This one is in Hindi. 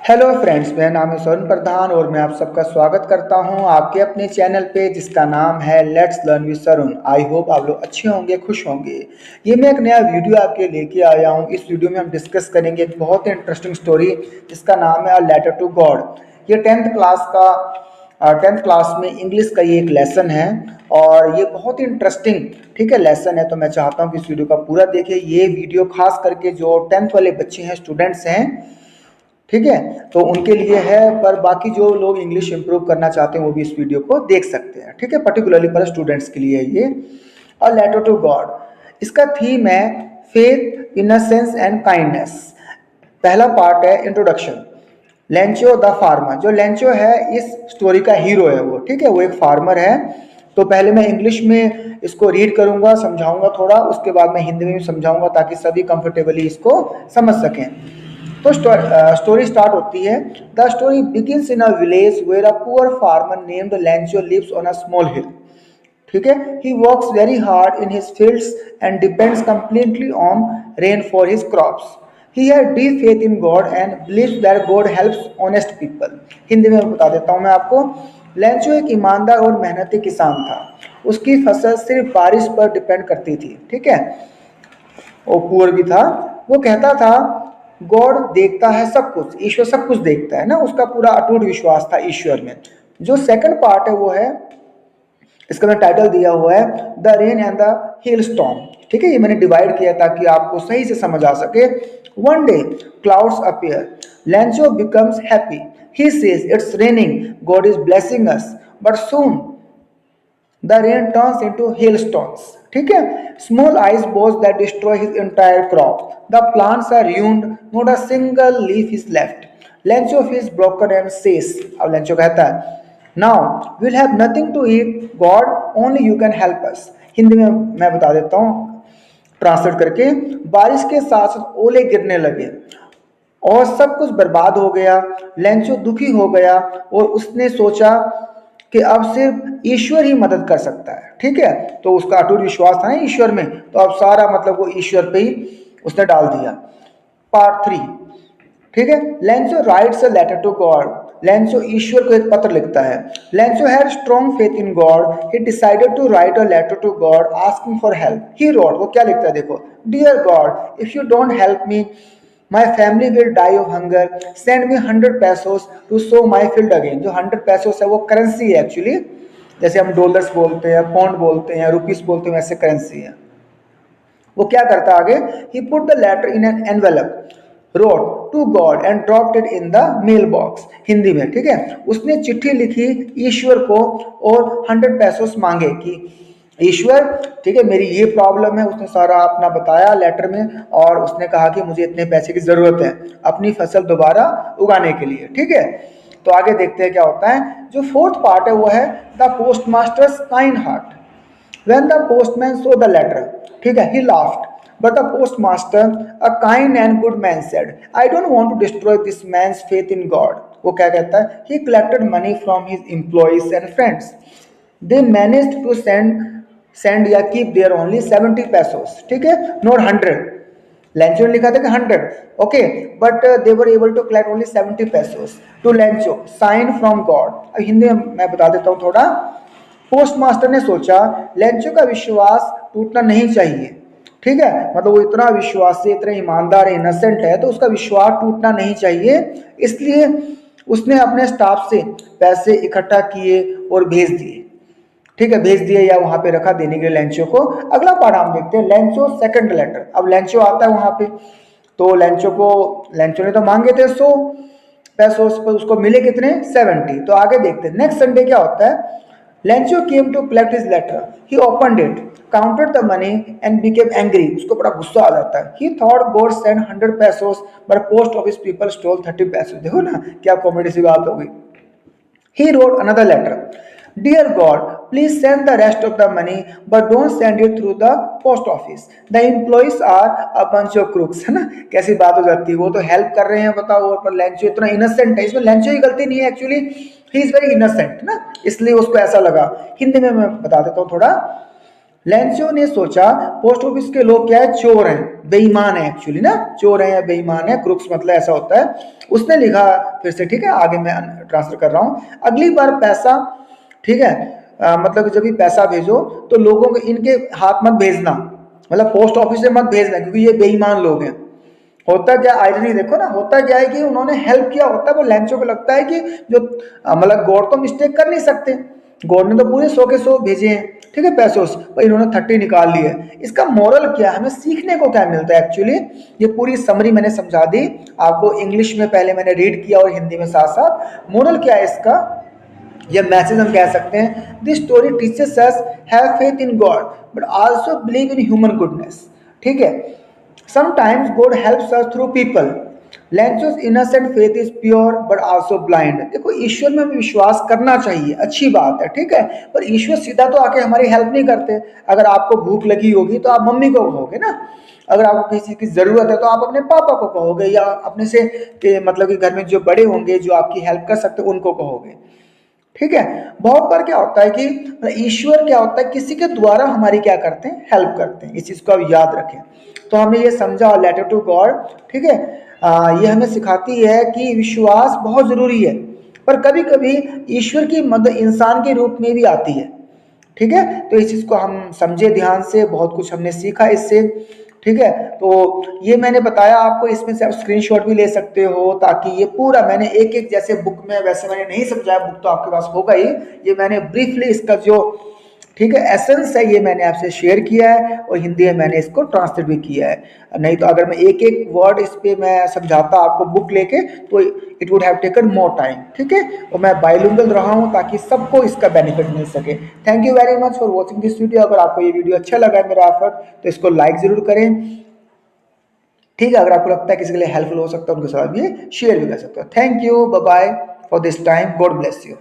हेलो फ्रेंड्स, मेरा नाम है सोन प्रधान और मैं आप सबका स्वागत करता हूं आपके अपने चैनल पे जिसका नाम है let's learn with सरुण। I hope आप लोग अच्छे होंगे, खुश होंगे। ये मैं एक नया वीडियो आपके लेके आया हूं। इस वीडियो में हम डिस्कस करेंगे एक बहुत ही इंटरेस्टिंग स्टोरी जिसका नाम है अ लेटर टू गॉड। ये 10th क्लास में इंग्लिश का ये एक लेसन है और ये बहुत ही इंटरेस्टिंग ठीक है लेसन है। तो मैं चाहता हूँ कि इस वीडियो का पूरा देखिए। ये वीडियो खास करके जो 10th वाले बच्चे हैं, स्टूडेंट्स हैं, ठीक है, तो उनके लिए है। पर बाकी जो लोग इंग्लिश इंप्रूव करना चाहते हैं वो भी इस वीडियो को देख सकते हैं, ठीक है। पर्टिकुलरली पर स्टूडेंट्स के लिए ये अ लेटर टू गॉड। इसका थीम है फेथ, इनोसेंस एंड काइंडनेस। पहला पार्ट है इंट्रोडक्शन। लेंचो द फार्मर, जो लेंचो है इस स्टोरी का हीरो है वो, ठीक है, वो एक फार्मर है। तो पहले मैं इंग्लिश में इसको रीड करूंगा, समझाऊंगा थोड़ा, उसके बाद मैं हिंदी में भी समझाऊंगा ताकि सभी कंफर्टेबली इसको समझ सकें। तो स्टोरी स्टार्ट होती है। The story begins in a village where a poor farmer named Lencho lives on a small hill, ठीक है। He works very hard in his fields and depends completely on rain for his crops. He has deep faith in God and believes that God helps honest people. Hindi में बता देता हूँ मैं आपको। लेंचो एक ईमानदार और मेहनती किसान था। उसकी फसल सिर्फ बारिश पर डिपेंड करती थी, ठीक है। और पुअर भी था। वो कहता था गॉड देखता है सब कुछ, ईश्वर सब कुछ देखता है ना। उसका पूरा अटूट विश्वास था ईश्वर में। जो सेकंड पार्ट है वो है, इसका मैं टाइटल दिया हुआ है the rain and the hell storm, ठीक है। ये मैंने डिवाइड किया ताकि आपको सही से समझ आ सके। One day clouds appear, Lencho becomes happy. He says it's raining, God is blessing us. But soon the rain turns into hailstones, ठीक है। Small ice balls that destroy his entire crop. The plants are ruined, not a single leaf is left. Lencho feels broken and says, अब लेंचो कहता है now we'll have nothing to eat, God only you can help us। Hindi में मैं बता देता हूँ ट्रांसलेट करके। बारिश के साथ साथ ओले गिरने लगे और सब कुछ बर्बाद हो गया। लेंचो दुखी हो गया और उसने सोचा कि अब सिर्फ ईश्वर ही मदद कर सकता है, ठीक है। तो उसका अटूट विश्वास था ना ईश्वर में, तो अब सारा मतलब वो ईश्वर पे ही उसने डाल दिया। पार्ट 3, ठीक है। Lencho writes a letter to God. Lencho ईश्वर को एक पत्र लिखता है। Lencho had strong faith in God. He decided to write a letter to God asking for help. He wrote, वो क्या लिखता है देखो, dear God if you don't help me my family will die of hunger. Send me 100 pesos to sow my field again. जो 100 पैसोस है वो करेंसी है एक्चुअली। जैसे हम डॉलर्स बोलते हैं, पाउंड बोलते हैं, रुपीस बोलते हैं, वैसे करेंसी है। वो क्या करता आगे, he put the letter in an envelope, wrote to God and dropped it in the mail box. Hindi में, ठीक है। उसने चिट्ठी लिखी ईश्वर को और 100 पैसोस मांगे कि ईश्वर, ठीक है, मेरी ये प्रॉब्लम है। उसने सारा अपना बताया लेटर में और उसने कहा कि मुझे इतने पैसे की जरूरत है अपनी फसल दोबारा उगाने के लिए, ठीक है। तो आगे देखते हैं क्या होता है। जो फोर्थ पार्ट है वो है the post masters kind heart. When the postman saw the letter, ठीक है, he laughed. But the postmaster, a kind and good man, said, I don't want to destroy this man's faith in God. वो क्या कहता है, he collected money from his employees and friends. They managed to send या keep there only 70 pesos, ठीक है, not 100. लेंचो ने लिखा था कि 100, okay, but they were able to collect only 70 pesos to Lencho, sign from God. अब हिंदी में मैं बता देता हूँ थोड़ा। पोस्ट मास्टर ने सोचा लेंचो का विश्वास टूटना नहीं चाहिए, ठीक है। मतलब वो इतना विश्वासी, इतना ईमानदार है, इनोसेंट है, तो उसका विश्वास टूटना नहीं चाहिए। इसलिए उसने अपने स्टाफ से पैसे इकट्ठा किए और भेज दिए, ठीक है, भेज दिए या वहां पे रखा देने के लिए लेंचो को। अगला पार्ट हम देखते हैं, लेंचो सेकंड लेटर। अब लेंचो आता है वहां पे, तो लेंचो ने तो मांगे थे 100 पैसों पर, उसको मिले कितने, 70। तो आगे देखते हैं नेक्स्ट संडे क्या होता है। Lencho came to collect his letter. He opened it, counted the money and became angry. उसको बड़ा गुस्सा आ जाता है। He thought God send 100 pesos but post office people stole 30 pesos. देखो ना क्या कॉमेडी सी बात हो गई। He wrote another letter. Dear God, please send the rest of the money, but don't send it through the post office. The employees are a bunch of crooks, है ना। कैसी बात हो जाती है, वो तो हेल्प कर रहे हैं बताओ, और पर लेंचो इतना इनोसेंट है। इसमें लेंचो की गलती नहीं है actually, he is very innocent ना, इसलिए उसको ऐसा लगा। हिंदी में मैं बता देता हूँ थोड़ा। लेंसियो ने सोचा पोस्ट ऑफिस के लोग क्या है, चोर हैं, बेईमान है, एक्चुअली ना चोर हैं या बेईमान है, क्रुक्स मतलब ऐसा होता है। उसने लिखा फिर से, ठीक है, आगे मैं ट्रांसफर कर रहा हूँ, अगली बार पैसा, ठीक है, मतलब जब भी पैसा भेजो तो लोगों को इनके हाथ मत भेजना, मतलब पोस्ट ऑफिस से मत भेजना, क्योंकि ये बेईमान लोग हैं। होता क्या, आयरनी देखो ना, होता क्या है कि उन्होंने हेल्प किया होता है, वो लेंचो को लगता है कि जो मतलब गॉड तो मिस्टेक कर नहीं सकते, गॉड ने तो पूरे 100 के 100 भेजे हैं, ठीक है, पैसों से, पर इन्होंने 30 निकाल लिए। इसका मोरल क्या है, हमें सीखने को क्या मिलता है एक्चुअली, ये पूरी समरी मैंने समझा दी आपको, इंग्लिश में पहले मैंने रीड किया और हिंदी में साथ साथ। मोरल क्या है इसका, ये मैसेज हम कह सकते हैं, this story teaches us have faith in God but also believe in human goodness, ठीक है, sometimes God helps us through people, Lencho's innocent faith is pure but also blind. देखो ईश्वर में हमें विश्वास करना चाहिए, अच्छी बात है, ठीक है, पर ईश्वर सीधा तो आके हमारी हेल्प नहीं करते। अगर आपको भूख लगी होगी तो आप मम्मी को कहोगे ना, अगर आपको किसी चीज की जरूरत है तो आप अपने पापा को कहोगे, या अपने से मतलब कि घर में जो बड़े होंगे जो आपकी हेल्प कर सकते उनको कहोगे, ठीक है। बहुत बार क्या होता है कि ईश्वर क्या होता है, किसी के द्वारा हमारी क्या करते हैं, हेल्प करते हैं, इस चीज को आप याद रखें। तो हमने ये समझा लेटर टू गॉड, ठीक है, ये हमें सिखाती है कि विश्वास बहुत जरूरी है, पर कभी कभी ईश्वर की मदद इंसान के रूप में भी आती है, ठीक है। तो इस चीज को हम समझे ध्यान से, बहुत कुछ हमने सीखा इससे, ठीक है। तो ये मैंने बताया आपको, इसमें से आप स्क्रीनशॉट भी ले सकते हो, ताकि ये पूरा मैंने एक एक, जैसे बुक में वैसे मैंने नहीं समझाया, बुक तो आपके पास होगा ही, ये मैंने ब्रीफली इसका जो, ठीक है, एसेंस है, ये मैंने आपसे शेयर किया है, और हिंदी में मैंने इसको ट्रांसलेट भी किया है। नहीं तो अगर मैं एक एक वर्ड इस पे मैं समझाता आपको बुक लेके, तो it would have taken more time, ठीक है। और मैं बाइलिंगुअल रहा हूँ ताकि सबको इसका बेनिफिट मिल सके। Thank you very much for watching this video. अगर आपको ये वीडियो अच्छा लगा है मेरा एफर्ट, तो इसको लाइक जरूर करें, ठीक है। अगर आपको लगता है किसी के लिए हेल्पफुल हो सकता है, उनके साथ भी शेयर भी कर सकते हो। Thank you, bye bye for this time, God bless you.